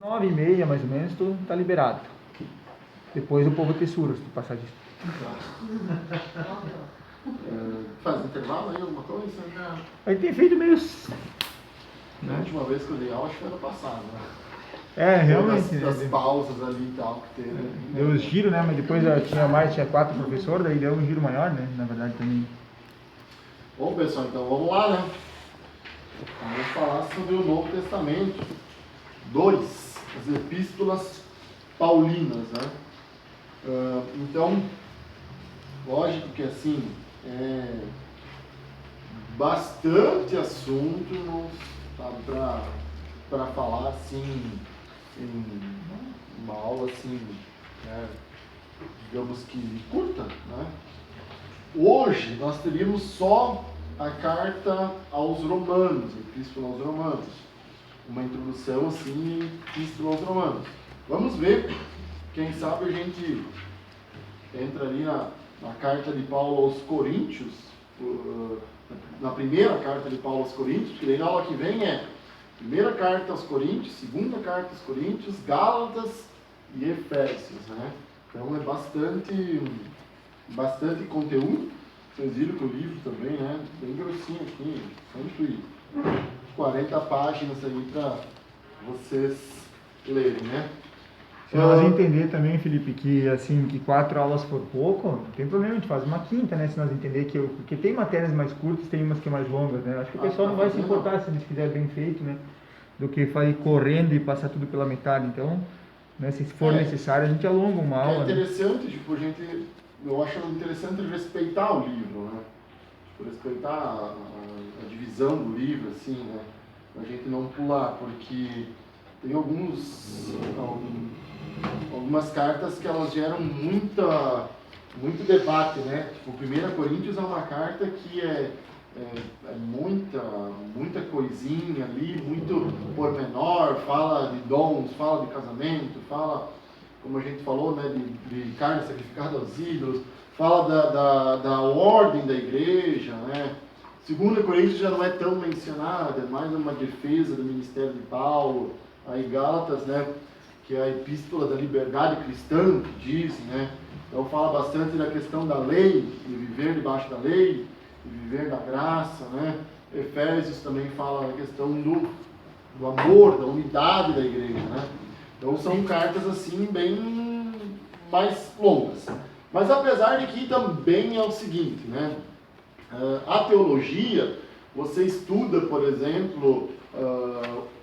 9h30, mais ou menos, tu tá liberado. Depois o povo tesoura, se tu passar disso. Faz intervalo aí, alguma coisa? Aí tem feito meio... A última vez que eu dei aula, acho que foi ano passado, né? Realmente. Das pausas ali e tal que teve. Deu os giros, né? Mas depois tinha 4 professores, daí deu um giro maior, né? Na verdade também. Bom, pessoal, então vamos lá, né? Vamos falar sobre o Novo Testamento. 2, as epístolas paulinas, né? Então, lógico que assim, bastante assunto, sabe, para falar assim, em uma aula assim, digamos que curta, né? Hoje nós teríamos só a carta aos Romanos, a epístola aos Romanos, uma introdução assim, epístola aos Romanos. Vamos ver, quem sabe a gente entra ali na carta de Paulo aos Coríntios, na primeira carta de Paulo aos Coríntios, que daí na aula que vem primeira carta aos Coríntios, segunda carta aos Coríntios, Gálatas e Efésios, né? Então é bastante conteúdo. Vocês viram que o livro também, né? Bem grossinho aqui, 140 páginas aí para vocês lerem, né? Se nós entender também, Felipe, que assim, que 4 aulas for pouco, não tem problema, a gente faz uma quinta, né? Se nós entender porque tem matérias mais curtas, tem umas que mais longas, né? Acho que o pessoal não vai se importar se eles fizerem bem feito, né? Do que ir correndo e passar tudo pela metade. Então, né, se for necessário, a gente alonga uma aula. É interessante, né? Tipo, eu acho interessante respeitar o livro, né? Tipo, respeitar a divisão do livro, assim, né? A gente não pular, porque tem algumas cartas que elas geram muito debate, né? Tipo, 1 Coríntios é uma carta que é muita coisinha ali, muito pormenor, fala de dons, fala de casamento, fala, como a gente falou, né, de carne sacrificada aos ídolos, fala da ordem da igreja, né? 2 Coríntios já não é tão mencionada, é mais uma defesa do ministério de Paulo. Aí Gálatas, né, que é a epístola da liberdade cristã, que dizem, né? Então fala bastante da questão da lei, de viver debaixo da lei, de viver na graça, né? Efésios também fala da questão do amor, da unidade da igreja, né? Então são cartas assim bem mais longas. Mas apesar de que também é o seguinte, né? A teologia, você estuda, por exemplo,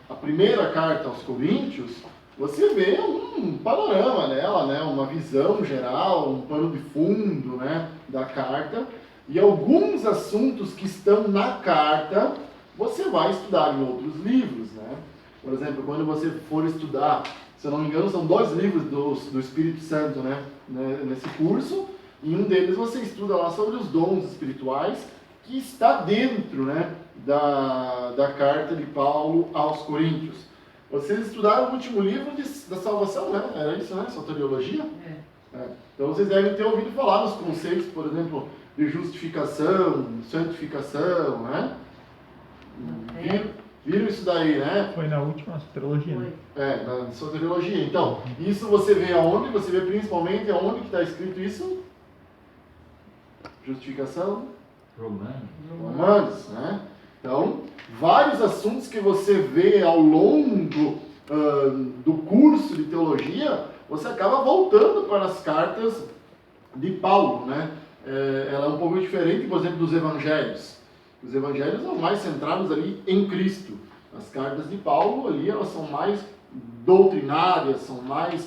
a primeira carta aos Coríntios, você vê um panorama nela, né? Uma visão geral, um pano de fundo, né? Da carta. E alguns assuntos que estão na carta, você vai estudar em outros livros, né? Por exemplo, quando você for estudar, se eu não me engano, são 2 livros do Espírito Santo, né? Nesse curso. E um deles você estuda lá sobre os dons espirituais, que está dentro, né, da carta de Paulo aos Coríntios. Vocês estudaram o último livro da salvação, né? Era isso, né? Soteriologia? Então vocês devem ter ouvido falar nos conceitos, por exemplo, de justificação, santificação, né? Viram isso daí, né? Foi na última soteriologia, né? Na soteriologia. Então, isso você vê aonde? Você vê principalmente aonde que está escrito isso? Justificação? Romanos, né? Então, vários assuntos que você vê ao longo do curso de teologia, você acaba voltando para as cartas de Paulo, né? Ela é um pouco diferente, por exemplo, dos evangelhos. Os evangelhos são mais centrados ali em Cristo. As cartas de Paulo ali, elas são mais doutrinárias, são mais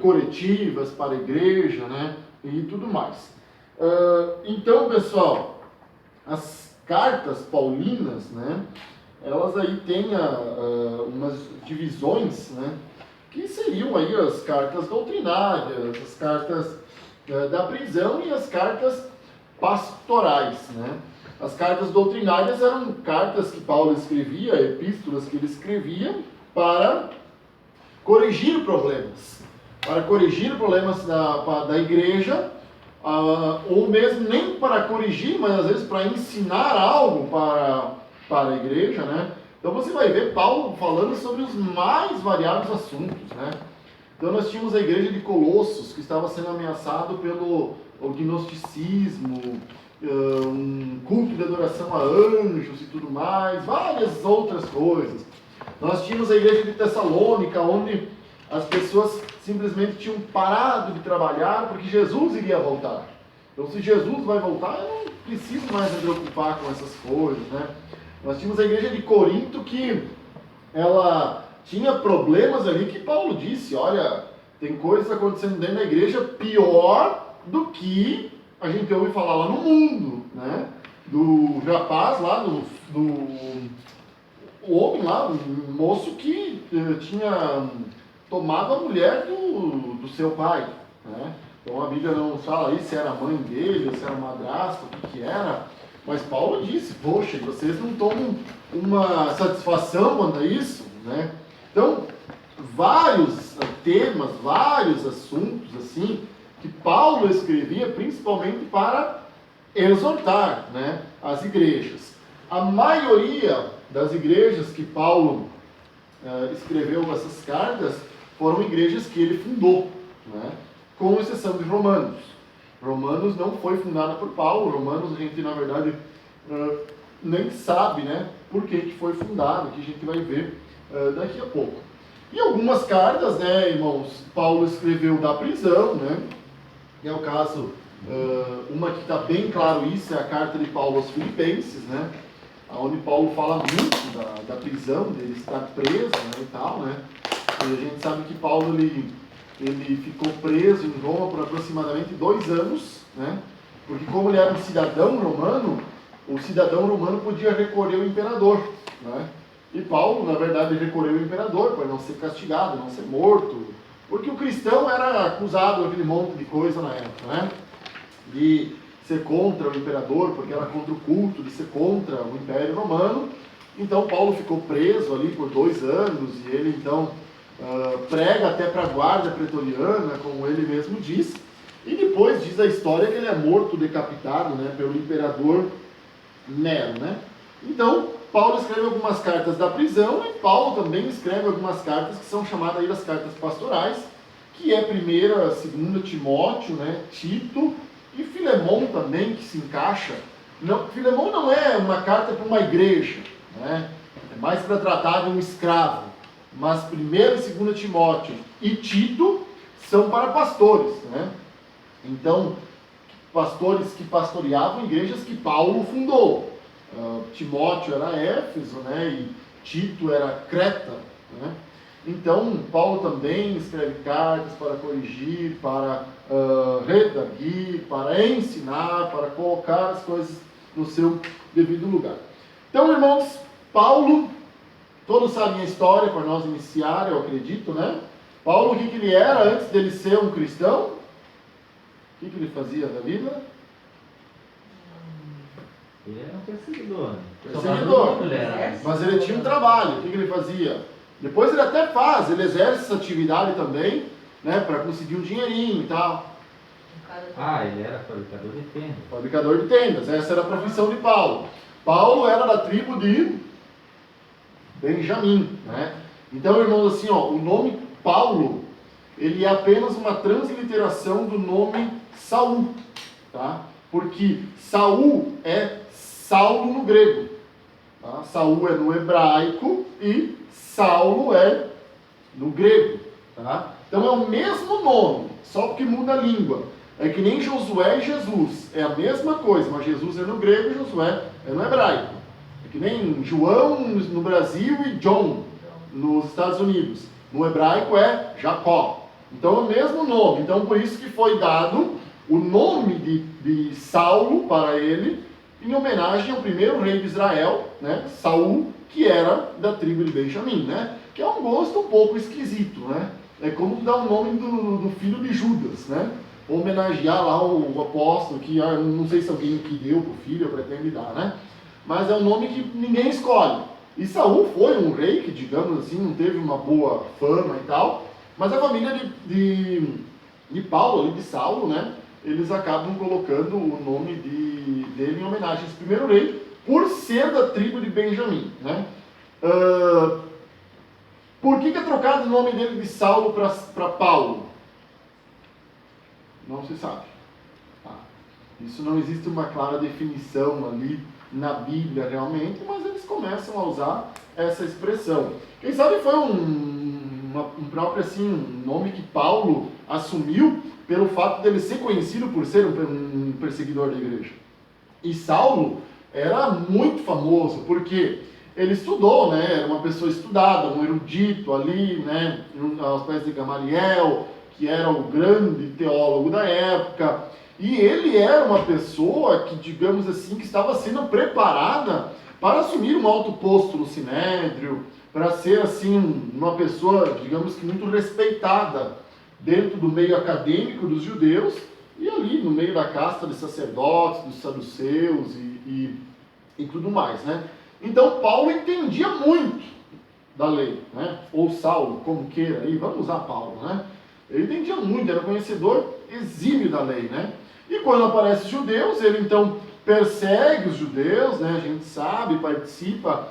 corretivas para a igreja, né? E tudo mais. Então, pessoal, as cartas paulinas, né, elas aí têm umas divisões, né, que seriam aí as cartas doutrinárias, as cartas da prisão e as cartas pastorais, né. As cartas doutrinárias eram cartas que Paulo escrevia, epístolas que ele escrevia para corrigir problemas da igreja, ou mesmo nem para corrigir, mas às vezes para ensinar algo para a igreja, né? Então você vai ver Paulo falando sobre os mais variados assuntos, né? Então nós tínhamos a igreja de Colossos, que estava sendo ameaçado pelo gnosticismo, um culto de adoração a anjos e tudo mais, várias outras coisas. Nós tínhamos a igreja de Tessalônica, onde as pessoas simplesmente tinham parado de trabalhar porque Jesus iria voltar. Então se Jesus vai voltar, eu não preciso mais me preocupar com essas coisas, né? Nós tínhamos a igreja de Corinto, que ela tinha problemas ali, que Paulo disse, olha, tem coisas acontecendo dentro da igreja pior do que a gente ouve falar lá no mundo, né? Do rapaz lá, o homem lá, o moço que tinha tomado a mulher do seu pai, né? Então a Bíblia não fala aí se era a mãe dele, se era madrasta, o que era, mas Paulo disse, poxa, vocês não tomam uma satisfação quanto a isso, né? Então, vários temas, vários assuntos assim, que Paulo escrevia principalmente para exortar, né, as igrejas. A maioria das igrejas que Paulo escreveu essas cartas foram igrejas que ele fundou, né, com exceção de Romanos. Romanos não foi fundada por Paulo. Romanos a gente, na verdade, nem sabe, né, por que foi fundado, que a gente vai ver daqui a pouco. E algumas cartas, né, irmãos, Paulo escreveu da prisão, né, que é o caso, uma que está bem claro isso, é a carta de Paulo aos Filipenses, né, onde Paulo fala muito da prisão, dele estar preso, né, e tal, né, e a gente sabe que Paulo, ele ficou preso em Roma por aproximadamente 2 anos, né, porque como ele era um cidadão romano, o cidadão romano podia recorrer ao imperador, né, e Paulo, na verdade, recorreu ao imperador para não ser castigado, não ser morto, porque o cristão era acusado daquele monte de coisa na época, né? De ser contra o imperador, porque era contra o culto, de ser contra o Império Romano. Então Paulo ficou preso ali por 2 anos, e ele então prega até para a guarda pretoriana, como ele mesmo diz, e depois diz a história que ele é morto, decapitado, né, pelo imperador Nero, né? Então, Paulo escreve algumas cartas da prisão, e Paulo também escreve algumas cartas que são chamadas aí das cartas pastorais, que é 1ª, 2ª Timóteo, né, Tito e Filemão também, que se encaixa. Não, Filemão não é uma carta para uma igreja, né, é mais para tratar de um escravo, mas 1ª e 2ª Timóteo e Tito são para pastores, né? Então, pastores que pastoreavam igrejas que Paulo fundou. Timóteo era Éfeso, né, e Tito era Creta, né? Então Paulo também escreve cartas para corrigir, para redarguir, para ensinar, para colocar as coisas no seu devido lugar. Então, irmãos, Paulo, todos sabem a história para nós iniciar, eu acredito, né? Paulo, o que ele era antes dele ser um cristão? O que ele fazia da vida? Ele era um perseguidor. Mas ele tinha um trabalho. O que ele fazia? Depois ele até faz, ele exerce essa atividade também, né, para conseguir um dinheirinho e tal. Ele era fabricador de tendas. Fabricador de tendas, essa era a profissão de Paulo. Paulo era da tribo de Benjamim, né? Então, irmãos, assim, ó, o nome Paulo, ele é apenas uma transliteração do nome Saul, tá? Porque Saul é Saulo no grego, tá? Saul é no hebraico e Saulo é no grego, tá? Então é o mesmo nome, só porque muda a língua. É que nem Josué e Jesus, é a mesma coisa, mas Jesus é no grego e Josué é no hebraico. É que nem João no Brasil e John nos Estados Unidos. No hebraico é Jacó. Então é o mesmo nome. Então por isso que foi dado o nome de Saulo para ele, em homenagem ao primeiro rei de Israel, né, Saul, que era da tribo de Benjamim, né, que é um gosto um pouco esquisito, né, é como dar o nome do filho de Judas, né, homenagear lá o apóstolo, que não sei se alguém que deu para o filho ou pretende dar, né, mas é um nome que ninguém escolhe. E Saul foi um rei que, digamos assim, não teve uma boa fama e tal, mas a família de Paulo, de Saulo, né, eles acabam colocando o nome dele em homenagem a esse primeiro rei, por ser da tribo de Benjamim, né? Por que é trocado o nome dele de Saulo para Paulo? Não se sabe. Tá? Isso não existe uma clara definição ali na Bíblia realmente, mas eles começam a usar essa expressão. Quem sabe foi um próprio assim, um nome que Paulo assumiu pelo fato dele ser conhecido por ser um perseguidor da igreja. E Saulo era muito famoso, porque ele estudou, né? Era uma pessoa estudada, um erudito ali, né? Aos pés de Gamaliel, que era o grande teólogo da época. E ele era uma pessoa que, digamos assim, que estava sendo preparada para assumir um alto posto no Sinédrio, para ser, assim, uma pessoa, digamos que muito respeitada dentro do meio acadêmico dos judeus e ali no meio da casta dos sacerdotes, dos saduceus e tudo mais, né? Então, Paulo entendia muito da lei, né? Ou Saulo, como queira, aí vamos usar Paulo, né? Ele entendia muito, era conhecedor exímio da lei, né? E quando aparecem os judeus, ele então persegue os judeus, né? A gente sabe, participa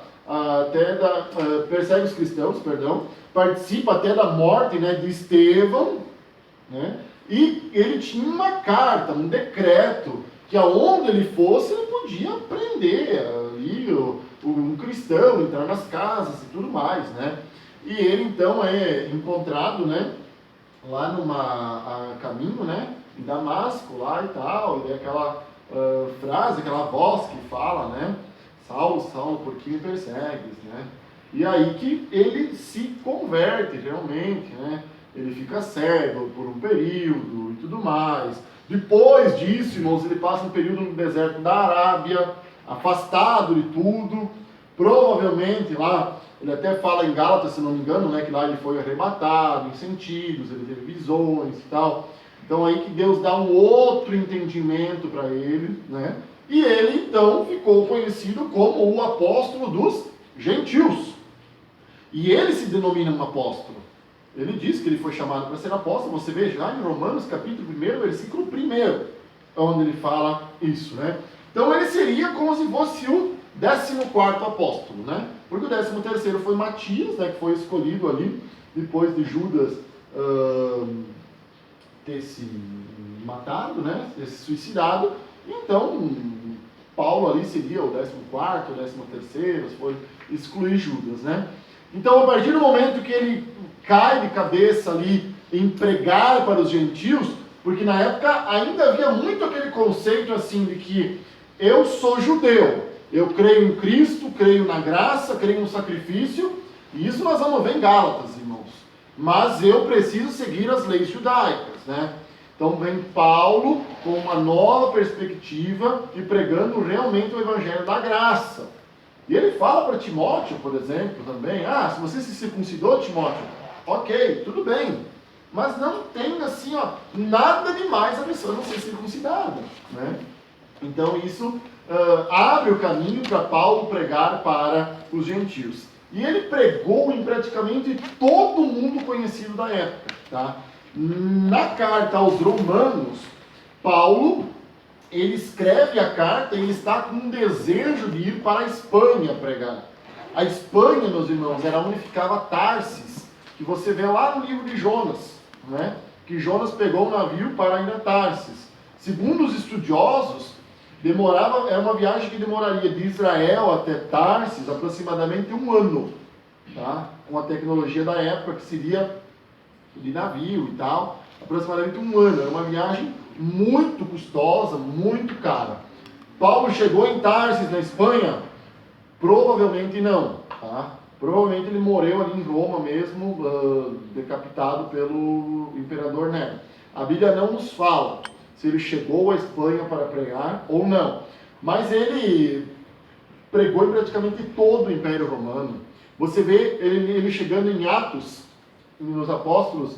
persegue os cristãos, perdão, participa até da morte, né, de Estevão, né? E ele tinha uma carta, um decreto, que aonde ele fosse, ele podia prender ali um cristão, entrar nas casas e tudo mais, né? E ele então é encontrado, né, lá a caminho, né, em Damasco, lá e tal, e aquela frase, aquela voz que fala, né, Saulo, Saulo, por que me persegues, né? E aí que ele se converte realmente, né? Ele fica cego por um período e tudo mais. Depois disso, irmãos, ele passa um período no deserto da Arábia, afastado de tudo. Provavelmente lá, ele até fala em Gálatas, se não me engano, né, que lá ele foi arrebatado em sentidos, ele teve visões e tal. Então aí que Deus dá um outro entendimento para ele, né? E ele então ficou conhecido como o apóstolo dos gentios. E ele se denomina um apóstolo. Ele diz que ele foi chamado para ser apóstolo. Você vê já em Romanos capítulo 1, versículo 1, onde ele fala isso, né? Então ele seria como se fosse o 14º apóstolo, né? Porque o 13º foi Matias, né, que foi escolhido ali depois de Judas ter se matado, né, ter se suicidado. Então Paulo ali seria o 14º, o 13º, foi excluir Judas, né? Então, a partir do momento que ele cai de cabeça ali em pregar para os gentios, porque na época ainda havia muito aquele conceito assim de que eu sou judeu, eu creio em Cristo, creio na graça, creio no sacrifício, e isso nós vamos ver em Gálatas, irmãos. Mas eu preciso seguir as leis judaicas, né? Então vem Paulo com uma nova perspectiva e pregando realmente o evangelho da graça. E ele fala para Timóteo, por exemplo, também, se você se circuncidou, Timóteo, ok, tudo bem, mas não tem assim, nada demais a pessoa não ser circuncidada, né? Então isso abre o caminho para Paulo pregar para os gentios. E ele pregou em praticamente todo mundo conhecido da época, tá? Na carta aos Romanos, Paulo, ele escreve a carta e ele está com um desejo de ir para a Espanha pregar. A Espanha, meus irmãos, era onde ficava Tarsis, que você vê lá no livro de Jonas, né? Que Jonas pegou um navio para ir a Tarsis. Segundo os estudiosos, era uma viagem que demoraria de Israel até Tarsis aproximadamente 1 ano, tá? Com a tecnologia da época, que seria de navio e tal, aproximadamente 1 ano. Era uma viagem muito custosa, muito cara. Paulo chegou em Tarsis, na Espanha? Provavelmente não, tá? Provavelmente ele morreu ali em Roma mesmo, decapitado pelo imperador Nero. A Bíblia não nos fala se ele chegou à Espanha para pregar ou não. Mas ele pregou em praticamente todo o Império Romano. Você vê ele chegando em Atos, nos Apóstolos,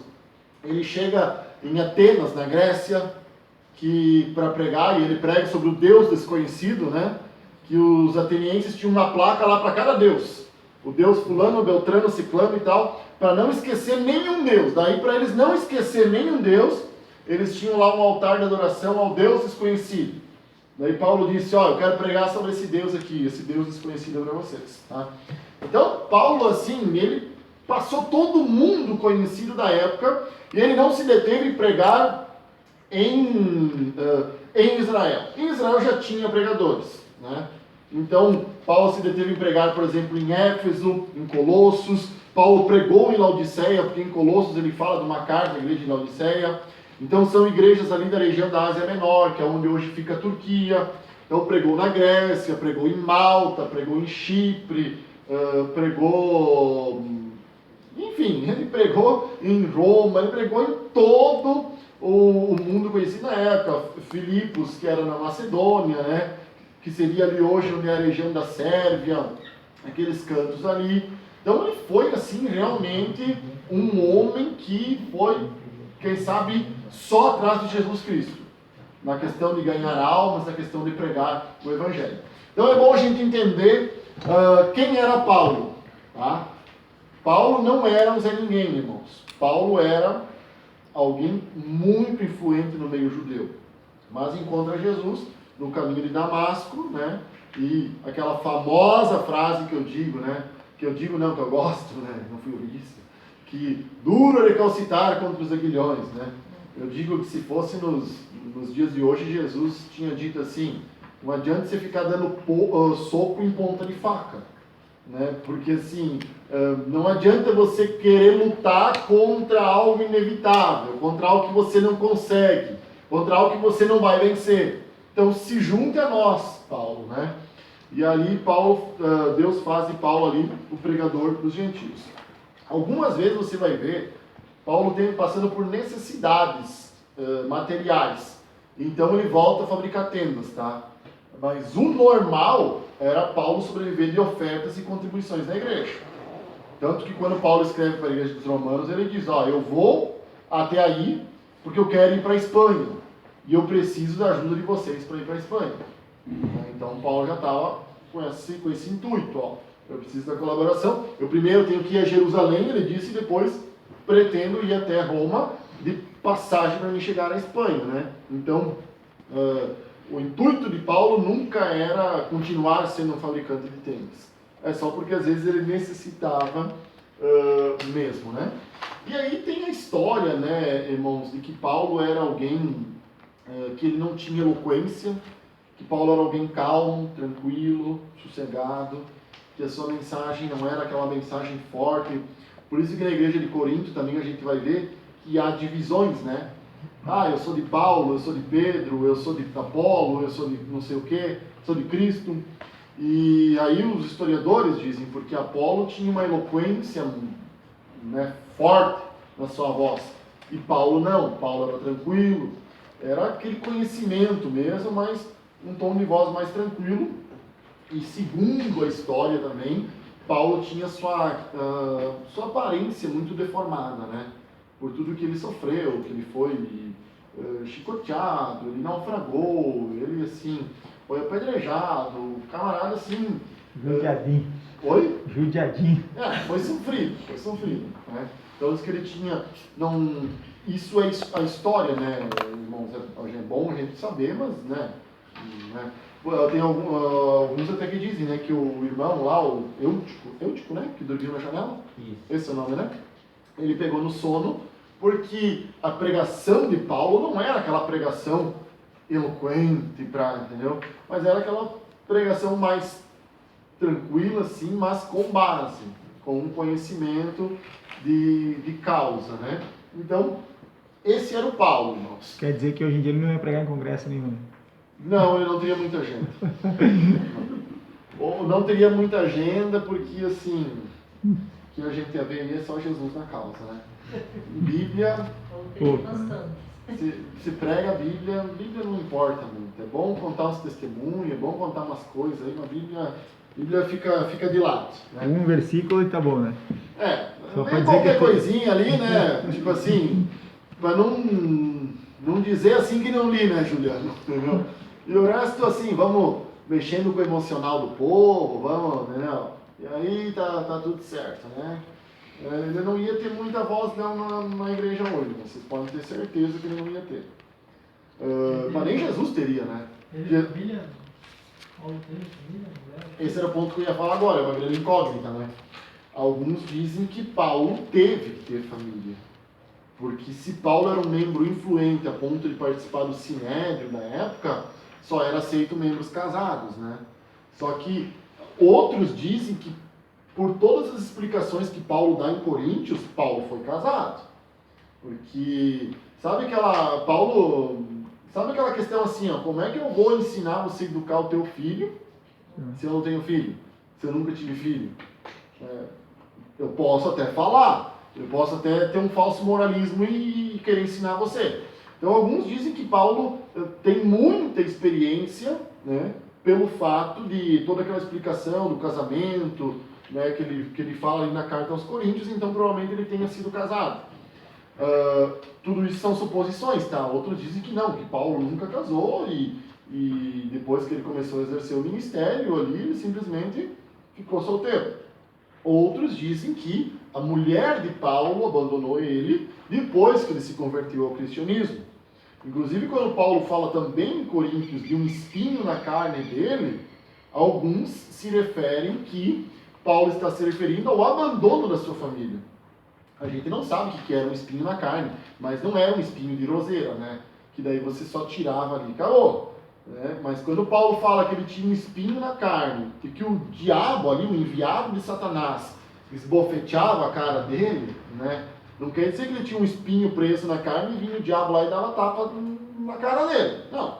ele chega em Atenas, na Grécia, para pregar, e ele prega sobre o Deus desconhecido, né? Que os atenienses tinham uma placa lá para cada Deus. O Deus fulano, beltrano, ciclano e tal, para não esquecer nenhum Deus. Daí, para eles não esquecer nenhum Deus, eles tinham lá um altar de adoração ao Deus desconhecido, Daí Paulo disse, eu quero pregar sobre esse Deus aqui, esse Deus desconhecido para vocês. Tá? Então, Paulo, assim, ele passou todo mundo conhecido da época e ele não se deteve em pregar em Israel. Em Israel já tinha pregadores, né? Então, Paulo se deteve em pregar, por exemplo, em Éfeso, em Colossos. Paulo pregou em Laodiceia, porque em Colossos ele fala de uma carta à igreja de Laodiceia. Então, são igrejas ali da região da Ásia Menor, que é onde hoje fica a Turquia. Então, pregou na Grécia, pregou em Malta, pregou em Chipre, pregou... Enfim, ele pregou em Roma, ele pregou em todo o mundo conhecido na época. Filipos, que era na Macedônia, né? Que seria ali hoje onde é a região da Sérvia, aqueles cantos ali. Então ele foi assim realmente um homem que foi, quem sabe, só atrás de Jesus Cristo, na questão de ganhar almas, na questão de pregar o Evangelho. Então é bom a gente entender quem era Paulo. Tá? Paulo não era um Zé Ninguém, irmãos. Paulo era alguém muito influente no meio judeu, mas encontra Jesus no caminho de Damasco, né? E aquela famosa frase que eu digo, né? Que eu gosto, né? Não fui eu que disse, que duro é recalcitar contra os aguilhões, né? Eu digo que se fosse nos dias de hoje, Jesus tinha dito assim, não adianta você ficar dando soco em ponta de faca, né? Porque assim, não adianta você querer lutar contra algo inevitável, contra algo que você não consegue, contra algo que você não vai vencer. Então se junte a nós, Paulo, né? E ali Deus faz de Paulo ali o pregador para os gentios. Algumas vezes você vai ver Paulo passando por necessidades materiais. Então ele volta a fabricar tendas, tá? Mas o normal era Paulo sobreviver de ofertas e contribuições na igreja. Tanto que quando Paulo escreve para a igreja dos romanos, ele diz, eu vou até aí porque eu quero ir para a Espanha. E eu preciso da ajuda de vocês para ir para a Espanha. Então Paulo já estava com esse intuito. Eu preciso da colaboração. Eu primeiro tenho que ir a Jerusalém, ele disse, e depois pretendo ir até Roma de passagem para me chegar à Espanha. Né? Então, o intuito de Paulo nunca era continuar sendo um fabricante de tendas. É só porque às vezes ele necessitava mesmo. Né? E aí tem a história, né, irmãos, de que Paulo era alguém que ele não tinha eloquência, que Paulo era alguém calmo, tranquilo, sossegado, que a sua mensagem não era aquela mensagem forte. Por isso que na igreja de Corinto também a gente vai ver que há divisões, né? Eu sou de Paulo, eu sou de Pedro, eu sou de Apolo, eu sou de não sei o quê, sou de Cristo. E aí os historiadores dizem, porque Apolo tinha uma eloquência, né, forte na sua voz, e Paulo não, Paulo era tranquilo, era aquele conhecimento mesmo, mas um tom de voz mais tranquilo. E segundo a história também, Paulo tinha sua aparência muito deformada, né? Por tudo que ele sofreu, que ele foi chicoteado, ele naufragou, ele assim, foi apedrejado, camarada assim... Judiadinho. Oi? Judiadinho. Foi sofrido, né? Então isso que ele tinha... Isso é a história, né, irmãos? É bom a gente saber, mas, né? Tem alguns até que dizem, né, que o irmão lá, o Eutico, né, que dormiu na janela, Isso. Esse é o nome, né? Ele pegou no sono, porque a pregação de Paulo não era aquela pregação eloquente, entendeu? Mas era aquela pregação mais tranquila, assim, mas com base, com um conhecimento de causa, né? Então, esse era o Paulo, irmãos. Quer dizer que hoje em dia ele não ia pregar em congresso nenhum. Não, ele não teria muita agenda. Ou não teria muita agenda, porque assim, que a gente ia ver é só Jesus na causa, né? Bíblia, se prega a Bíblia não importa muito. É bom contar uns testemunhos, é bom contar umas coisas aí, mas a Bíblia fica de lado. Né? Um versículo e tá bom, né? Só nem qualquer coisinha ali, né? Tipo assim, para não dizer assim que não li, né, Juliano? Entendeu? E o resto, assim, vamos mexendo com o emocional do povo, vamos, entendeu? E aí tá tudo certo, né? Ele não ia ter muita voz não na igreja hoje, vocês podem ter certeza que ele não ia ter. Mas nem Jesus teria, né? Teve família? Paulo teve família? Esse era o ponto que eu ia falar agora, é uma grande incógnita, né? Alguns dizem que Paulo teve que ter família. Porque se Paulo era um membro influente a ponto de participar do Sinédrio na época, só era aceito membros casados, né? Só que outros dizem que, por todas as explicações que Paulo dá em Coríntios, Paulo foi casado. Porque, sabe aquela questão assim, ó, como é que eu vou ensinar você a educar o teu filho se eu não tenho filho? Se eu nunca tive filho? Eu posso até falar, eu posso até ter um falso moralismo e querer ensinar você. Então, alguns dizem que Paulo tem muita experiência, né, pelo fato de toda aquela explicação do casamento, né, que ele fala ali na carta aos Coríntios, então provavelmente ele tenha sido casado. Tudo isso são suposições, tá? Outros dizem que não, que Paulo nunca casou e depois que ele começou a exercer o ministério ali, ele simplesmente ficou solteiro. Outros dizem que a mulher de Paulo abandonou ele depois que ele se converteu ao cristianismo. Inclusive, quando Paulo fala também em Coríntios de um espinho na carne dele, alguns se referem que Paulo está se referindo ao abandono da sua família. A gente não sabe o que era um espinho na carne, mas não era um espinho de roseira, né? Que daí você só tirava ali e acabou. Né? Mas quando Paulo fala que ele tinha um espinho na carne, e que o diabo ali, o enviado de Satanás, esbofeteava a cara dele, né? Não quer dizer que ele tinha um espinho preso na carne e vinha o diabo lá e dava tapa na cara dele. Não.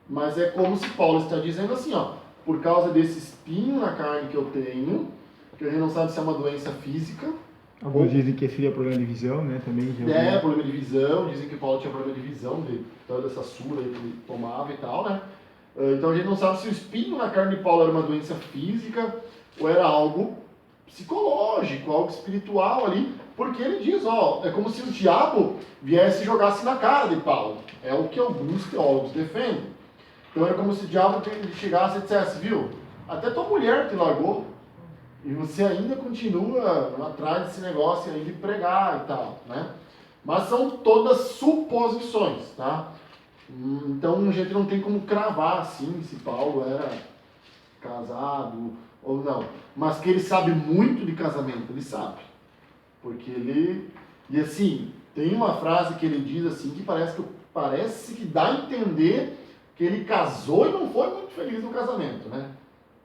Mas é como se Paulo está dizendo assim, ó, por causa desse espinho na carne que eu tenho, que a gente não sabe se é uma doença física. Alguns dizem que seria problema de visão, né? Também já problema de visão. Dizem que Paulo tinha problema de visão, de toda essa sura que ele tomava e tal, né? Então a gente não sabe se o espinho na carne de Paulo era uma doença física ou era algo psicológico, algo espiritual ali, porque ele diz, ó, é como se o diabo viesse e jogasse na cara de Paulo. É o que alguns teólogos defendem. Então é como se o diabo chegasse e dissesse, viu, até tua mulher te largou, e você ainda continua atrás desse negócio aí de pregar e tal, né? Mas são todas suposições, tá? Então a gente não tem como cravar assim se Paulo era casado ou não. Mas que ele sabe muito de casamento, ele sabe. Porque ele... E assim, tem uma frase que ele diz assim que parece que dá a entender que ele casou e não foi muito feliz no casamento, né?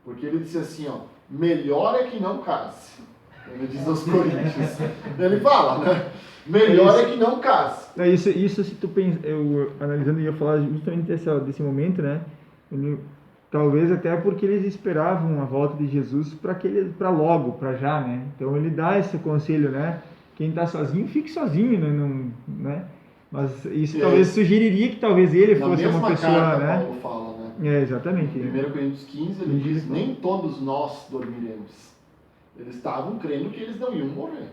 Porque ele disse assim, ó, melhor é que não case. Ele diz aos Coríntios. Ele fala, né? Melhor é que não case. Isso se tu pensa, eu analisando, ia falar justamente desse momento, né? Talvez até porque eles esperavam a volta de Jesus para logo, para já, né? Então ele dá esse conselho, né? Quem está sozinho, fique sozinho, né? Não, né? Mas isso talvez sugeriria que talvez ele fosse uma pessoa, carta, né? Paulo fala, né? Exatamente. Em 1 Coríntios 15 ele diz, nem todos nós dormiremos. Eles estavam crendo que eles não iam morrer.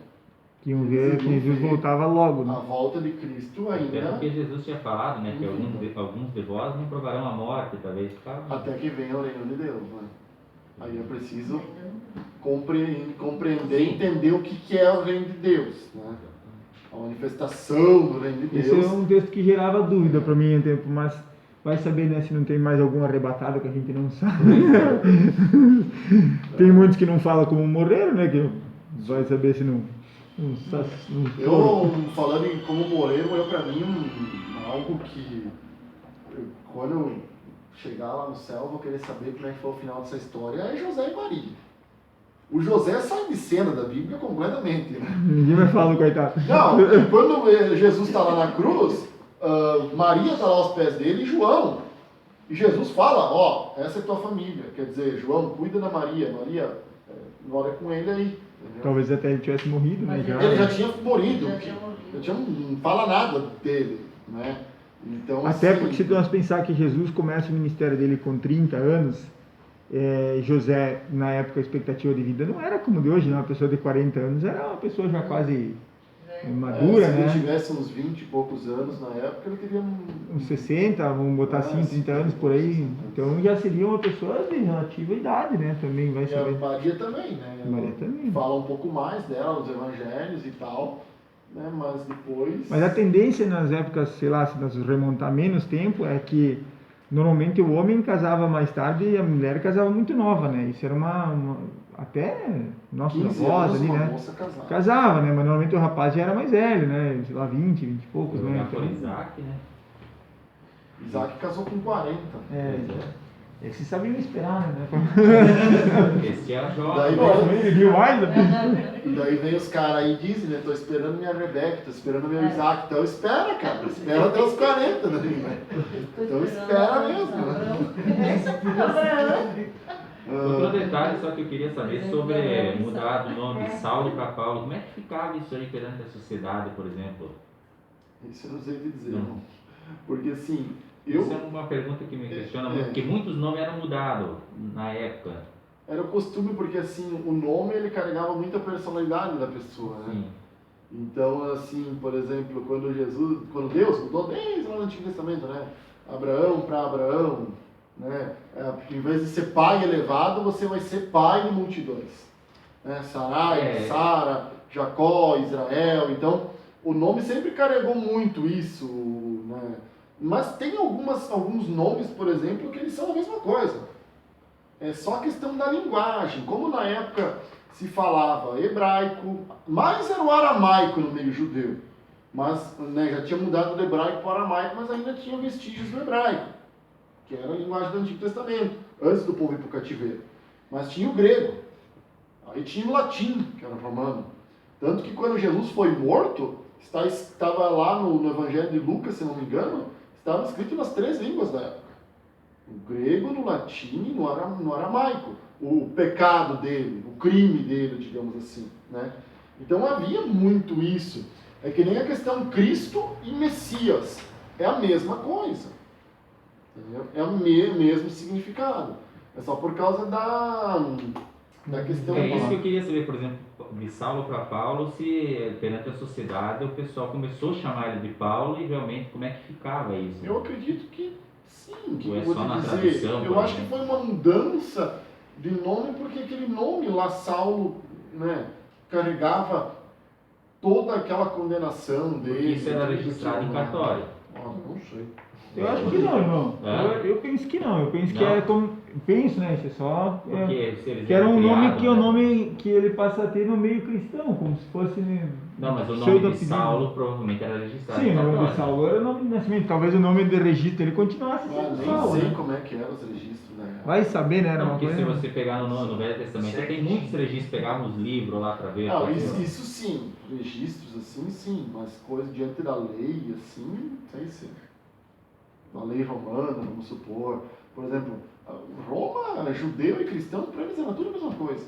Que iam ver que Jesus voltava logo, né? A volta de Cristo ainda... Até porque Jesus tinha falado, né, que alguns de vós não provarão a morte, talvez. Até que venha o reino de Deus, né? Aí eu preciso compreender e entender o que é o reino de Deus, né? A manifestação do reino de Deus. Esse é um texto que gerava dúvida para mim em tempo, mas vai saber, né, se não tem mais algum arrebatado que a gente não sabe. Tem muitos que não falam como morreram, né? Que vai saber se não... Eu, falando em como morreram, pra mim, algo que quando eu chegar lá no céu, eu vou querer saber como é que foi o final dessa história, é José e Maria. O José sai de cena da Bíblia completamente, né? Ninguém vai falar do coitado. Não, quando Jesus está lá na cruz, Maria está lá aos pés dele e João. E Jesus fala, ó, essa é tua família. Quer dizer, João, cuida da Maria. Maria, mora com ele aí. Entendeu? Talvez até ele tivesse morrido, né? Ele já tinha morrido. Não fala nada dele, né? Então, até assim, porque se nós pensar que Jesus começa o ministério dele com 30 anos, José, na época, a expectativa de vida não era como de hoje, né? Uma pessoa de 40 anos era uma pessoa já quase madura, né? Se ele tivesse uns 20 e poucos anos na época, ele teria uns 60, vamos botar assim, 30 anos por aí. Então já seria uma pessoa de relativa idade, né? Também vai saber. E a Maria também, né? Maria também. Fala um pouco mais dela, nos evangelhos e tal, né? Mas depois... Mas a tendência nas épocas, sei lá, se nós remontar menos tempo, é que normalmente o homem casava mais tarde e a mulher casava muito nova, né? Isso era até nossos 15 avós anos ali, uma né? moça casada. Casava, né? Mas normalmente o rapaz já era mais velho, né? Sei lá, 20 e poucos, Foi né? olhar por Isaac, né? Isaac casou com 40. Esses sabiam esperar, né? Esse era Daí jovem. vem- Ele viu mais? E daí vem os caras aí e dizem, né? Tô esperando minha Rebeca, tô esperando meu Isaac. Então espera, cara. Espera até os 40, né? Então espera mesmo. Outro detalhe só que eu queria saber sobre mudar do nome Saulo para Paulo. Como é que ficava isso aí perante a sociedade, por exemplo? Isso eu não sei te dizer, Não. irmão. Porque assim, Isso é uma pergunta que me questiona muito, porque muitos nomes eram mudados na época. era o costume, porque assim, o nome ele carregava muita personalidade da pessoa, né? Sim. Então, assim, por exemplo, quando Deus mudou desde lá no Antigo Testamento, né? Abraão para Abraão, né? Em vez de ser pai elevado, você vai ser pai de multidões. Né? Sarai, Sara, Jacó, Israel. Então, o nome sempre carregou muito isso, né? Mas tem alguns nomes, por exemplo, que eles são a mesma coisa. É só questão da linguagem. Como na época se falava hebraico, mais era o aramaico no meio judeu. Mas né, já tinha mudado do hebraico para o aramaico, mas ainda tinha vestígios do hebraico, que era a linguagem do Antigo Testamento, antes do povo ir para o cativeiro. Mas tinha o grego, aí tinha o latim, que era romano. Tanto que quando Jesus foi morto, estava lá no Evangelho de Lucas, se não me engano, estava escrito nas 3 línguas da época. No grego, no latim e no aramaico. O pecado dele, o crime dele, digamos assim, né? Então havia muito isso. É que nem a questão Cristo e Messias. É a mesma coisa. Entendeu? É o mesmo significado. É só por causa da questão... É isso que eu queria saber, por exemplo, de Saulo para Paulo, se perante a sociedade o pessoal começou a chamar ele de Paulo e realmente como é que ficava isso? Eu acredito que sim, que Ou é eu vou só te na dizer. tradução, Eu por acho que exemplo? foi uma mudança de nome, porque aquele nome lá, Saulo, né, carregava toda aquela condenação Porque dele. isso era tudo registrado em aquilo lá. cartório. Não sei. Eu acho que não, irmão. Eu penso que não. Eu penso que é como. Penso, né? Isso é só. Porque se eles Que era eram um nome criados, que o né? nome que ele passa a ter no meio cristão, como se fosse. Não, mas o nome pseudo de apelido. Saulo provavelmente era registrado Sim, em o nome cartório. de Saulo era o nome de nascimento. Talvez o nome de registro ele continuasse Ah, sendo nem Saulo. sei Né? como é que eram os registros, né? Vai saber, né? Era Não, uma porque coisa. se você pegar no Velho Testamento, tem muitos registros, pegavam os livros lá para ver. Não, qual que isso, era. isso sim, registros assim, sim, mas coisas diante da lei, assim, sei sim. Na lei romana, vamos supor. Por exemplo, Roma, judeu e cristão, para eles era tudo a mesma coisa.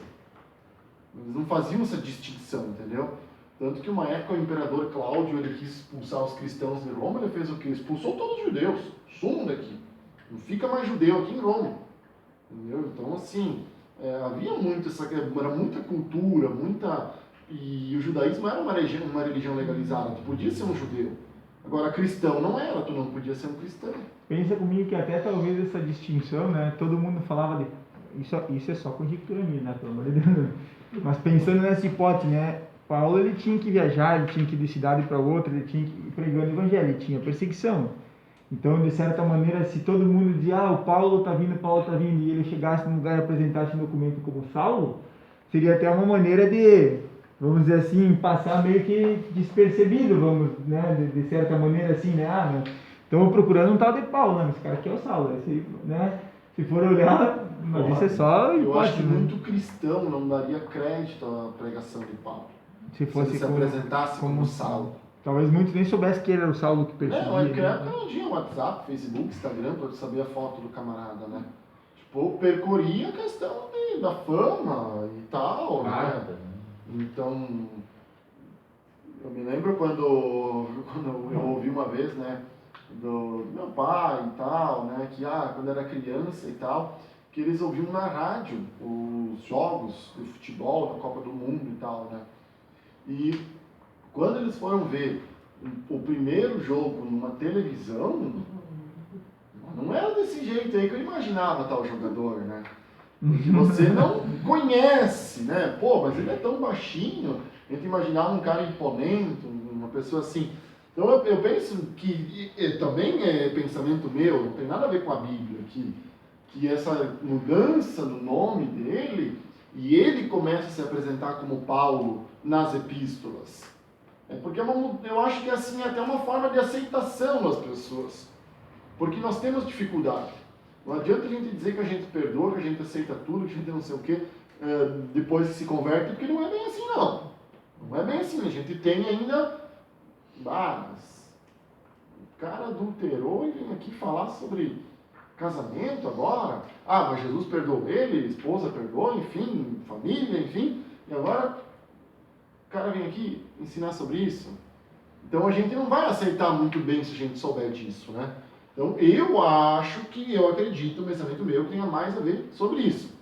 Eles não faziam essa distinção, entendeu? Tanto que uma época o imperador Cláudio ele quis expulsar os cristãos de Roma, ele fez o quê? Expulsou todos os judeus. Sumam daqui. Não fica mais judeu aqui em Roma. Entendeu? Então, assim, havia muito era muita cultura, e o judaísmo era uma religião legalizada. Tu podia ser um judeu. Agora, cristão não era, tu não podia ser um cristão. Pensa comigo que até talvez essa distinção, né? Todo mundo falava de. Isso é só conjectura minha, né? Pelo amor de Deus. Mas pensando nessa hipótese, né? Paulo ele tinha que viajar, ele tinha que ir de cidade para outra, ele tinha que ir pregando o evangelho, ele tinha perseguição. Então, de certa maneira, se todo mundo dizia, o Paulo tá vindo, e ele chegasse num lugar e apresentasse um documento como Saulo, seria até uma maneira de, vamos dizer assim, passar meio que despercebido, vamos, né, de certa maneira assim, né, estamos procurando um tal de Paulo, né, esse cara aqui é o Saulo, né, se for olhar, mas isso é só Eu acho que né? muito cristão não daria crédito à pregação de Paulo. Se fosse ele se apresentasse como Saulo. Talvez muitos nem soubessem que ele era o Saulo que perseguia. Naquela época não tinha WhatsApp, Facebook, Instagram para saber a foto do camarada, né? Tipo, percorria a questão da fama e tal, né? Então, eu me lembro quando eu ouvi uma vez, né, do meu pai e tal, né, que quando era criança e tal, que eles ouviam na rádio os jogos de futebol da Copa do Mundo e tal, né? E quando eles foram ver o primeiro jogo numa televisão, não era desse jeito aí que eu imaginava tal jogador, né? Porque você não conhece, né? Pô, mas ele é tão baixinho, a gente imaginava um cara imponente, uma pessoa assim. Então eu penso que, e também é pensamento meu, não tem nada a ver com a Bíblia, que essa mudança no nome dele, e ele começa a se apresentar como Paulo nas epístolas, porque eu acho que assim é até uma forma de aceitação das pessoas, porque nós temos dificuldade. Não adianta a gente dizer que a gente perdoa, que a gente aceita tudo, que a gente não sei o quê, depois que se converte, porque não é bem assim não. Não é bem assim, a gente tem ainda... mas o cara adulterou e vem aqui falar sobre casamento agora. Mas Jesus perdoou ele, a esposa perdoou, enfim, família, enfim. E agora o cara vem aqui ensinar sobre isso. Então a gente não vai aceitar muito bem se a gente souber disso, né? Então eu acredito, o pensamento meu tenha mais a ver sobre isso.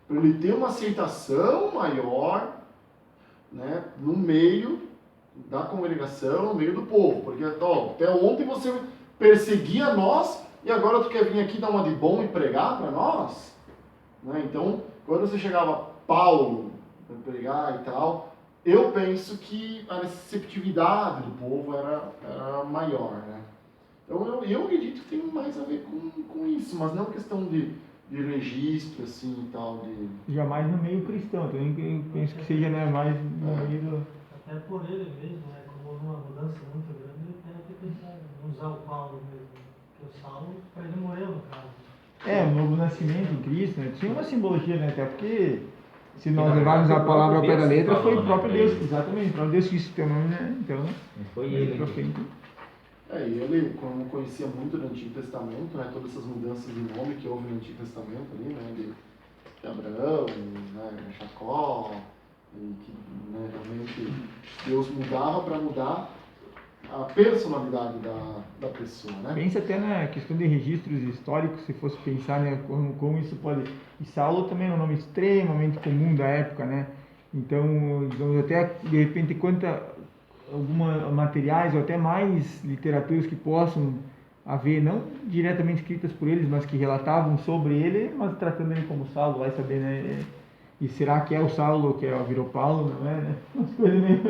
Para ele ter uma aceitação maior, né, no meio da congregação, no meio do povo. Porque até ontem você perseguia nós e agora tu quer vir aqui dar uma de bom e pregar para nós? Né? Então, quando você chegava Paulo para pregar e tal, eu penso que a receptividade do povo era maior. Né? Então, eu acredito que tem mais a ver com isso, mas não questão de registro assim e tal. Jamais no meio cristão, também eu penso que seja, né, mais no meio do... Até por ele mesmo, né? Como houve uma mudança muito grande, ele deve ter pensado em usar o Paulo mesmo. Porque o Saulo, para ele morreu no caso. O novo nascimento em Cristo, né? Tinha uma simbologia, né? Até porque, se nós levarmos a palavra ao pé da letra, foi o próprio Deus, exatamente, o próprio Deus que disse o teu nome, né? Então, foi ele. E ele, como conhecia muito do Antigo Testamento, né? Todas essas mudanças de nome que houve no Antigo Testamento ali, né? De Abraão, né? Jacó, e que, né, realmente Deus mudava para mudar a personalidade da pessoa, né? Pensa até na questão de registros históricos, se fosse pensar, né, como isso pode... E Saulo também é um nome extremamente comum da época, né? Então, digamos, até de repente alguns materiais ou até mais literaturas que possam haver, não diretamente escritas por eles, mas que relatavam sobre ele, mas tratando ele como Saulo, vai saber, né? E será que é o Saulo que virou Paulo, não é, né? Umas coisas meio...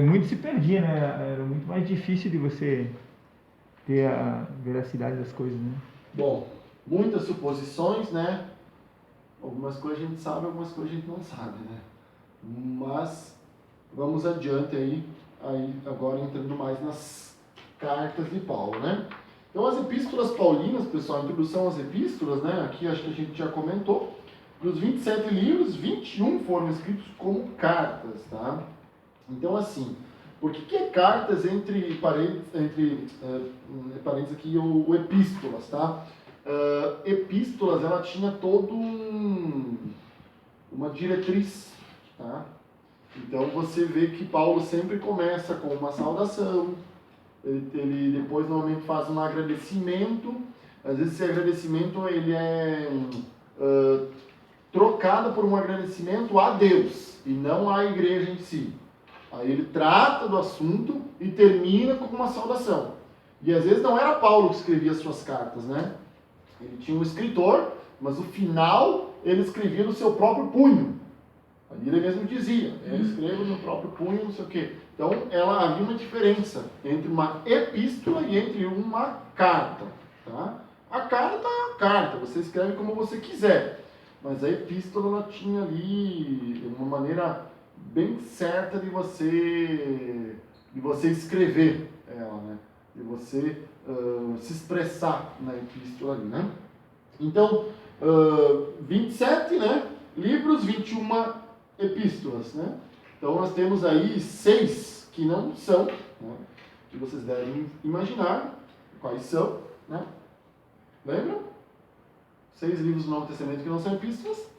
muito se perdia, né? Era muito mais difícil de você ter a veracidade das coisas, né? Bom, muitas suposições, né? Algumas coisas a gente sabe, algumas coisas a gente não sabe, né? Mas vamos adiante aí agora entrando mais nas cartas de Paulo, né? Então as epístolas paulinas, pessoal, a introdução às epístolas, né? Aqui acho que a gente já comentou. Dos 27 livros, 21 foram escritos como cartas, tá? Então, assim, por que é cartas entre parênteses aqui o epístolas, tá? Epístolas, ela tinha todo uma diretriz, tá? Então, você vê que Paulo sempre começa com uma saudação, ele depois normalmente faz um agradecimento, às vezes esse agradecimento ele é... trocado por um agradecimento a Deus e não à igreja em si. Aí ele trata do assunto e termina com uma saudação. E às vezes não era Paulo que escrevia as suas cartas, né? Ele tinha um escritor, mas o final ele escrevia no seu próprio punho. Ali ele mesmo dizia, eu escrevo no próprio punho, não sei o quê. Então havia uma diferença entre uma epístola e entre uma carta. Tá? A carta é a carta, você escreve como você quiser. Mas a epístola ela tinha ali uma maneira bem certa de você escrever ela, né? De você se expressar na epístola ali, né? Então, 27, né? Livros, 21 epístolas, né? Então nós temos aí 6 que não são, né? Que vocês devem imaginar quais são, né? Lembram? 6 livros do Novo Testamento que não são epístolas,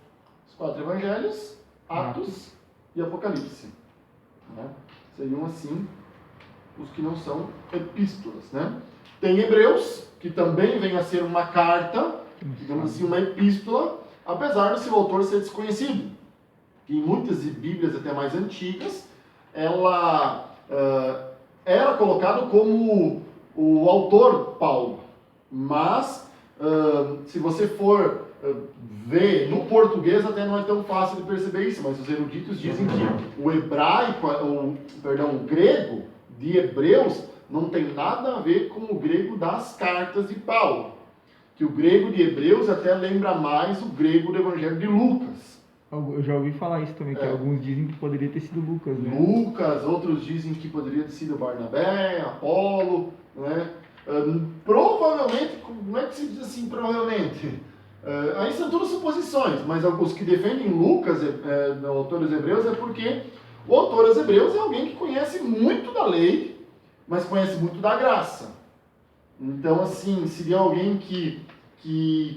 os 4 evangelhos, Atos e Apocalipse. Né? Seriam assim os que não são epístolas. Né? Tem Hebreus, que também vem a ser uma carta, digamos assim, uma epístola, apesar do seu autor ser desconhecido. Em muitas Bíblias até mais antigas, ela era colocada como o autor Paulo, mas se você for ver no português, até não é tão fácil de perceber isso, mas os eruditos dizem que o grego de Hebreus não tem nada a ver com o grego das cartas de Paulo. Que o grego de Hebreus até lembra mais o grego do Evangelho de Lucas. Eu já ouvi falar isso também, que alguns dizem que poderia ter sido Lucas, né? Lucas, outros dizem que poderia ter sido Barnabé, Apolo, né? Provavelmente, como é que se diz assim, provavelmente? Aí são todas suposições, mas os que defendem Lucas, o autor dos Hebreus, é porque o autor dos Hebreus é alguém que conhece muito da lei, mas conhece muito da graça. Então, assim, seria alguém que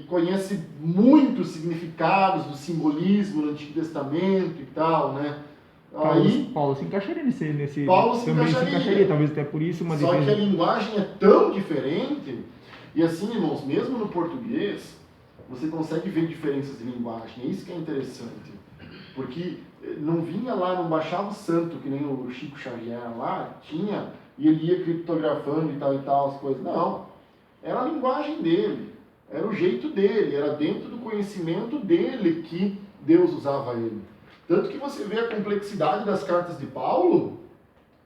conhece muitos significados do simbolismo no Antigo Testamento e tal, né? Paulo se encaixaria nesse Paulo se também encaixaria. se encaixaria, talvez até por isso uma Só defesa. que a linguagem é tão diferente, e assim, irmãos, mesmo no português, você consegue ver diferenças de linguagem, é isso que é interessante. Porque não vinha lá, não baixava o santo, que nem o Chico Xavier lá, tinha, e ele ia criptografando e tal, as coisas. Não, era a linguagem dele, era o jeito dele, era dentro do conhecimento dele que Deus usava ele. Tanto que você vê a complexidade das cartas de Paulo,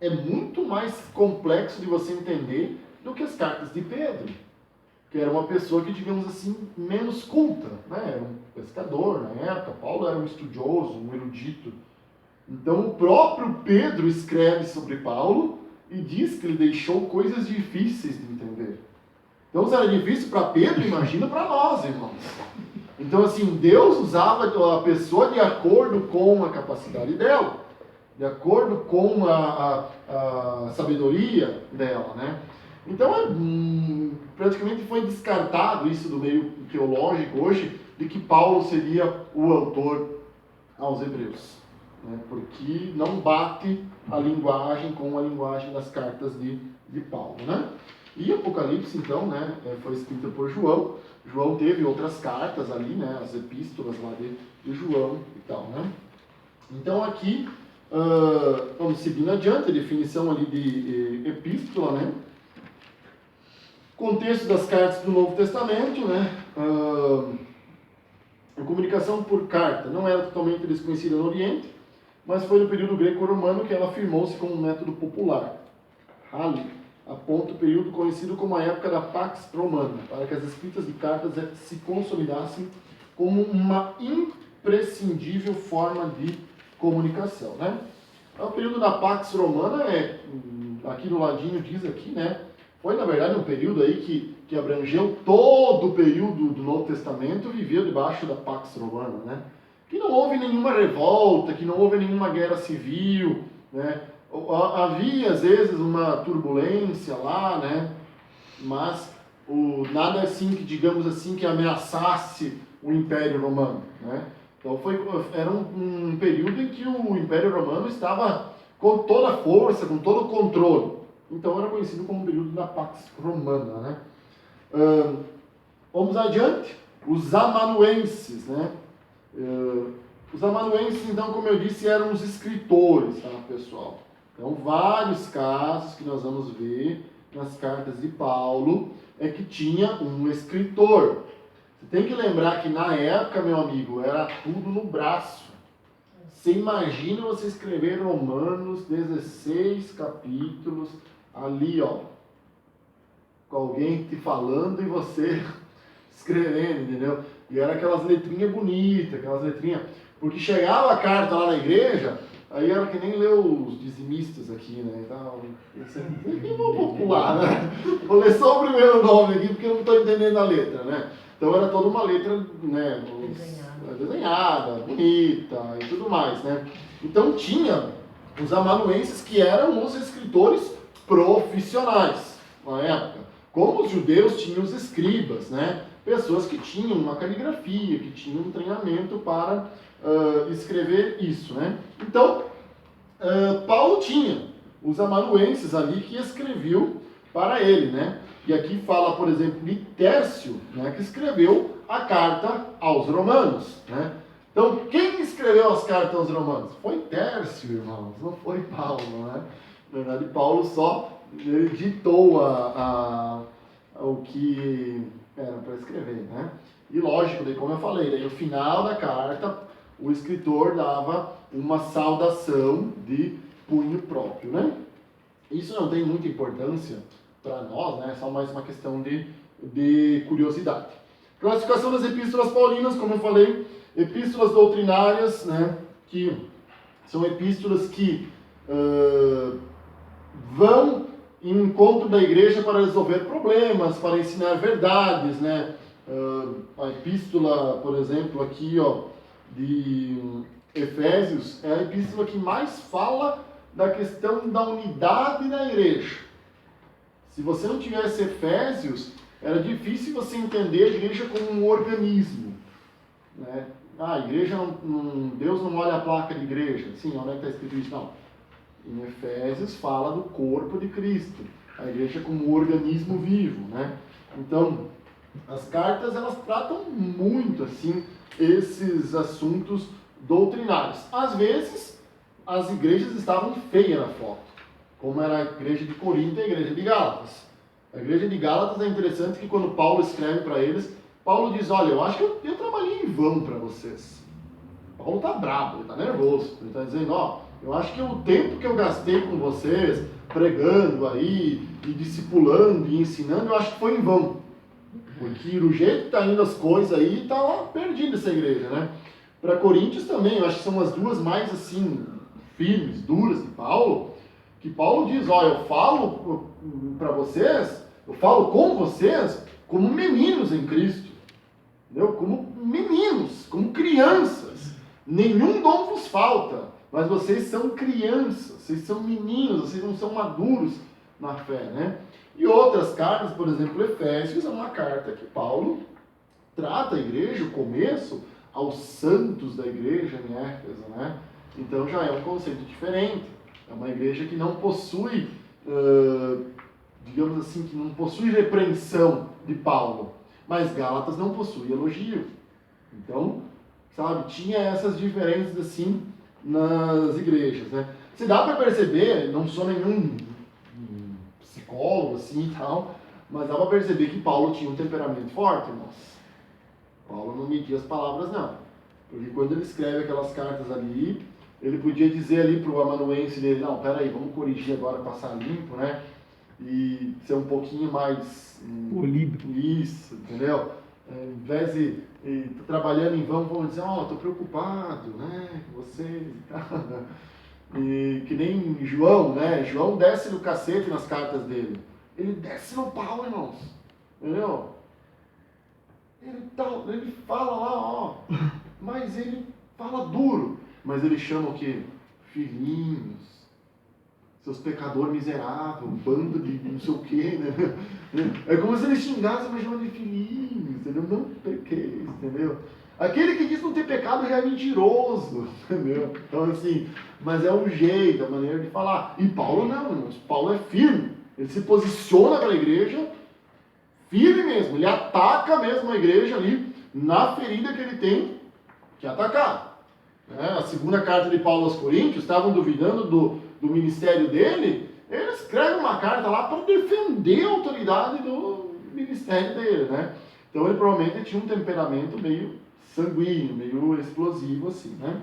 é muito mais complexo de você entender do que as cartas de Pedro, que era uma pessoa que, digamos assim, menos culta, né? Era um pescador na época, Paulo era um estudioso, um erudito. Então o próprio Pedro escreve sobre Paulo e diz que ele deixou coisas difíceis de entender. Então se era difícil para Pedro, imagina para nós, irmãos. Então assim, Deus usava a pessoa de acordo com a capacidade dela, de acordo com a sabedoria dela, né? Então, praticamente foi descartado isso do meio teológico hoje, de que Paulo seria o autor aos Hebreus, né? Porque não bate a linguagem com a linguagem das cartas de Paulo, né? E Apocalipse, então, né, foi escrito por João. João teve outras cartas ali, né, as epístolas lá de João e tal, né? Então, aqui, vamos seguindo adiante, a definição ali de epístola, né? Contexto das cartas do Novo Testamento, né? A comunicação por carta não era totalmente desconhecida no Oriente, mas foi no período greco-romano que ela afirmou-se como um método popular. Ali aponta o período conhecido como a época da Pax Romana, para que as escritas de cartas se consolidassem como uma imprescindível forma de comunicação, né? O período da Pax Romana aqui do ladinho diz aqui, né? Foi, na verdade, um período aí que abrangeu todo o período do Novo Testamento, viveu debaixo da Pax Romana, né? Que não houve nenhuma revolta, que não houve nenhuma guerra civil, né? Havia, às vezes, uma turbulência lá, né? Mas nada assim que, digamos assim, que ameaçasse o Império Romano, né? Então era um período em que o Império Romano estava com toda a força, com todo o controle. Então era conhecido como o período da Pax Romana, né? Vamos adiante. Os amanuenses, né? Os amanuenses, então, como eu disse, eram os escritores, tá, pessoal? Então, vários casos que nós vamos ver nas cartas de Paulo é que tinha um escritor. Você tem que lembrar que na época, meu amigo, era tudo no braço. Você imagina você escrever Romanos 16 capítulos, ali, ó, com alguém te falando e você escrevendo, entendeu? E era aquelas letrinhas bonitas, aquelas letrinhas... Porque chegava a carta lá na igreja, aí era que nem ler os dizimistas aqui, né? Então, eu vou pular, né? Vou ler só o primeiro nome aqui, porque eu não estou entendendo a letra, né? Então era toda uma letra, né? Desenhada, bonita e tudo mais, né? Então tinha os amanuenses que eram os escritores profissionais na época. Como os judeus tinham os escribas, né? Pessoas que tinham uma caligrafia, que tinham um treinamento para escrever isso, né? Então, Paulo tinha os amanuenses ali que escreviam para ele, né? E aqui fala, por exemplo, de Tércio, né, que escreveu a carta aos romanos, né? Então, quem escreveu as cartas aos romanos? Foi Tércio, irmãos, não foi Paulo, né? Na verdade, Paulo só ditou o que era para escrever, né? E lógico, daí, como eu falei, daí no final da carta, o escritor dava uma saudação de punho próprio, né? Isso não tem muita importância para nós, né? É só mais uma questão de curiosidade. Classificação das epístolas paulinas, como eu falei, epístolas doutrinárias, né? Que são epístolas que vão em encontro da igreja para resolver problemas, para ensinar verdades, né? A epístola, por exemplo, aqui, ó, de Efésios, é a epístola que mais fala da questão da unidade da igreja. Se você não tivesse Efésios, era difícil você entender a igreja como um organismo, né? A igreja Deus não olha a placa de igreja. Sim, onde é que está escrito isso? Não. Em Efésios fala do corpo de Cristo, a igreja como um organismo vivo, né? Então, as cartas, elas tratam muito, assim, esses assuntos doutrinários. Às vezes, as igrejas estavam feias na foto, como era a igreja de Corinto e a igreja de Gálatas. A igreja de Gálatas é interessante que quando Paulo escreve para eles, Paulo diz, olha, eu acho que eu trabalhei em vão para vocês. Paulo está bravo, ele está nervoso, ele está dizendo, ó, eu acho que o tempo que eu gastei com vocês, pregando aí, e discipulando, e ensinando, eu acho que foi em vão. Porque do jeito que está indo as coisas aí, está perdida essa igreja, né? Para Coríntios também, eu acho que são as duas mais, assim, firmes, duras de Paulo, que Paulo diz, ó, eu falo para vocês, eu falo com vocês como meninos em Cristo, entendeu? Como meninos, como crianças. Nenhum dom vos falta, mas vocês são crianças, vocês são meninos, vocês não são maduros na fé, né? E outras cartas, por exemplo, Efésios é uma carta que Paulo trata a igreja, o começo, aos santos da igreja em Éfeso, né? Então já é um conceito diferente. É uma igreja que não possui, digamos assim, que não possui repreensão de Paulo. Mas Gálatas não possui elogio. Então, sabe, tinha essas diferenças assim nas igrejas, né? Se dá para perceber, não sou nenhum psicólogo assim e tal, mas dá para perceber que Paulo tinha um temperamento forte, irmãos. Paulo não media as palavras, não. Porque quando ele escreve aquelas cartas ali, ele podia dizer ali para o amanuense dele, não, peraí, vamos corrigir agora, passar limpo, né? E ser um pouquinho mais polido. Isso, entendeu? Em vez de trabalhando em vão, vamos dizer, ó, estou preocupado, né, com vocês e tal. E que nem João, né? João desce no cacete nas cartas dele. Ele desce no pau, irmãos. Entendeu? Ele fala lá, ó, mas ele fala duro. Mas ele chama o quê? Filhinhos, seus pecadores miseráveis, bando de não sei o quê, né? É como se ele xingasse, mas chama de filhinhos, entendeu? Não pequeis, entendeu? Aquele que diz não ter pecado já é mentiroso, entendeu? Então assim, mas é o jeito, a maneira de falar. E Paulo não, irmãos. Paulo é firme. Ele se posiciona para a igreja firme mesmo. Ele ataca mesmo a igreja ali na ferida que ele tem que atacar. A segunda carta de Paulo aos Coríntios, estavam duvidando do ministério dele, ele escreve uma carta lá para defender a autoridade do ministério dele, né? Então ele provavelmente tinha um temperamento meio sanguíneo, meio explosivo assim, né?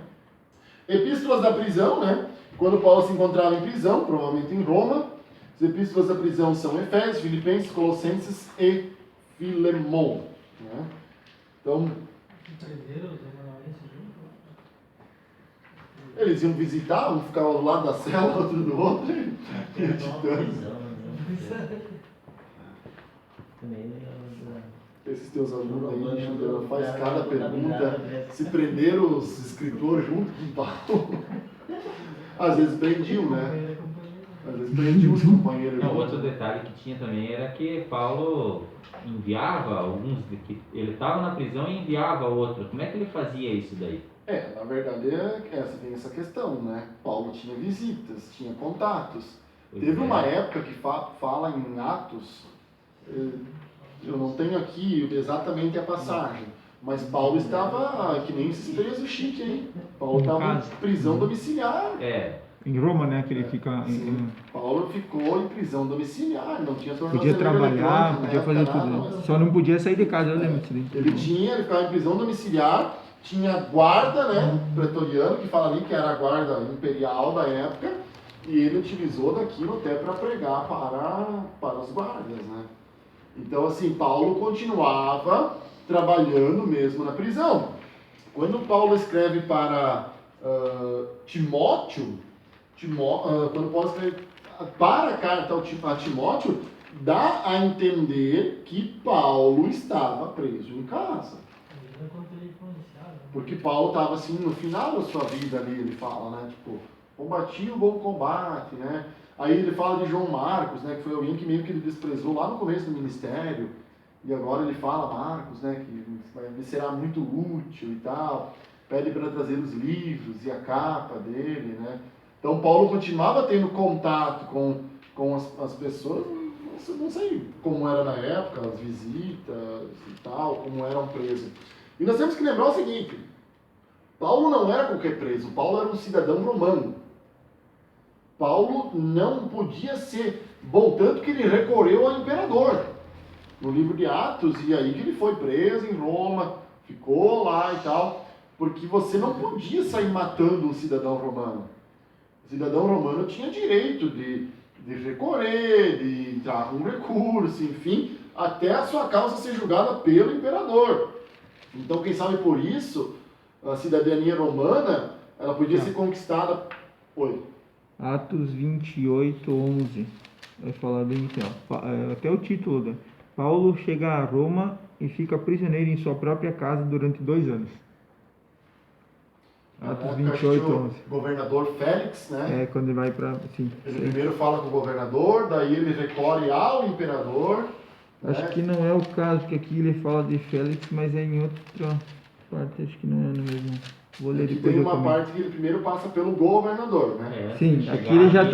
Epístolas da prisão, né? Quando Paulo se encontrava em prisão, provavelmente em Roma, as epístolas da prisão são Efésios, Filipenses, Colossenses e Filemon, né? Então, eles iam visitar, um ficava do lado da cela, outro do outro. Esses teus alunos aí, Judeu, faz cada pergunta. Se prenderam os escritores junto com Paulo. Às vezes prendiam, né? Às vezes prendiam os companheiros. Não, outro detalhe que tinha também era que Paulo enviava alguns, que ele estava na prisão e enviava outro. Como é que ele fazia isso daí? Na verdade, tem essa questão, né? Paulo tinha visitas, tinha contatos. Teve uma época que fala em Atos, eu não tenho aqui exatamente a passagem, mas Paulo estava, que nem esses presos chiques, hein? Paulo estava em prisão domiciliar. Em Roma, né, que ele fica... Paulo ficou em prisão domiciliar, não tinha podia trabalhar, podia fazer tudo. Só não podia sair de casa, eu lembro disso daí. Ele ficava em prisão domiciliar, tinha guarda, né, pretoriano, que fala ali que era a guarda imperial da época, e ele utilizou daquilo até para pregar para os guardas, né? Então, assim, Paulo continuava trabalhando mesmo na prisão. Quando Paulo escreve para Timóteo, quando Paulo escreve para a carta a Timóteo, dá a entender que Paulo estava preso em casa. Porque Paulo estava assim, no final da sua vida ali, ele fala, né? Tipo, combati o bom combate, né? Aí ele fala de João Marcos, né? Que foi alguém que meio que ele desprezou lá no começo do ministério. E agora ele fala, Marcos, né? Que será muito útil e tal. Pede para trazer os livros e a capa dele, né? Então Paulo continuava tendo contato com as pessoas. Não sei como era na época, as visitas e tal, como eram presos. E nós temos que lembrar o seguinte, Paulo não era qualquer preso, Paulo era um cidadão romano. Paulo não podia ser, bom, tanto que ele recorreu ao imperador, no livro de Atos, e aí que ele foi preso em Roma, ficou lá e tal, porque você não podia sair matando um cidadão romano. O cidadão romano tinha direito de recorrer, de entrar com recurso, enfim, até a sua causa ser julgada pelo imperador. Então, quem sabe por isso, a cidadania romana, ela podia ser conquistada... Oi? Atos 28:11. Vai falar bem aqui, ó. Até o título, né? Paulo chega a Roma e fica prisioneiro em sua própria casa durante 2 anos. Atos 28:11. O governador Félix, né? Quando ele vai para... Sim, ele primeiro fala com o governador, daí ele recorre ao imperador. Acho que não é o caso, porque aqui ele fala de Félix, mas é em outra parte, acho que não é no mesmo. Vou ler Aqui depois. tem uma parte que ele primeiro passa pelo governador, né? Sim, aqui ele já